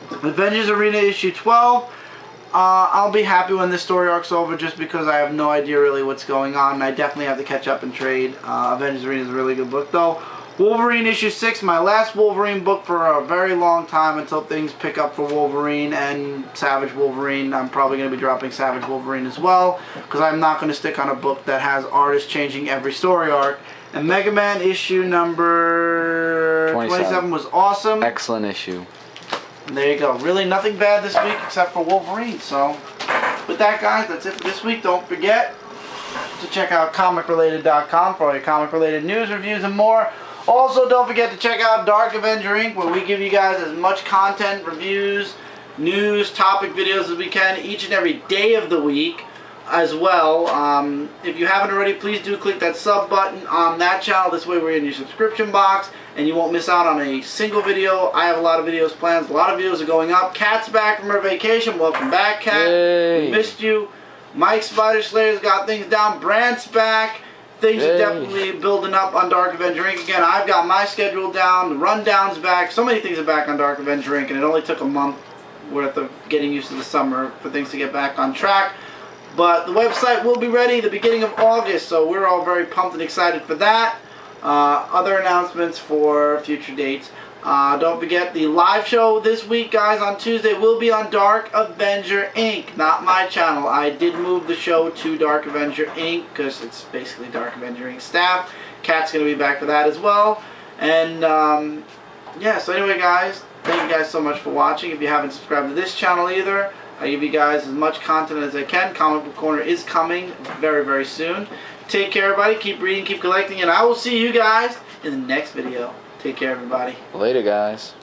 Avengers Arena issue 12. I'll be happy when this story arc's over just because I have no idea really what's going on, and I definitely have to catch up and trade. Avengers Arena is a really good book though. Wolverine issue 6, my last Wolverine book for a very long time until things pick up for Wolverine and Savage Wolverine. I'm probably going to be dropping Savage Wolverine as well, because I'm not going to stick on a book that has artists changing every story arc. And Mega Man issue number 27 was awesome. Excellent issue. And there you go. Really nothing bad this week except for Wolverine. So with that, guys, that's it for this week. Don't forget to check out comicrelated.com for all your comic-related news, reviews, and more. Also, don't forget to check out Dark Avenger Inc., where we give you guys as much content, reviews, news, topic videos as we can each and every day of the week as well. If you haven't already, please do click that sub button on that channel. This way we're in your subscription box and you won't miss out on a single video. I have a lot of videos planned. A lot of videos are going up. Kat's back from her vacation. Welcome back, Kat. Yay. We missed you. Mike Spider Slayer's got things down. Brant's back. Things are definitely building up on Dark Avenger Inc. Again, I've got my schedule down. The rundown's back. So many things are back on Dark Avenger Inc. And it only took a month worth of getting used to the summer for things to get back on track. But the website will be ready the beginning of August, so we're all very pumped and excited for that. Other announcements for future dates. Don't forget the live show this week, guys, on Tuesday will be on Dark Avenger Inc., not my channel. I did move the show to Dark Avenger Inc. because it's basically Dark Avenger Inc. staff. Kat's going to be back for that as well. And, yeah, so anyway, guys, thank you guys so much for watching. If you haven't subscribed to this channel either, I give you guys as much content as I can. Comic Book Corner is coming very, very soon. Take care, everybody. Keep reading, keep collecting, and I will see you guys in the next video. Take care, everybody. Later, guys.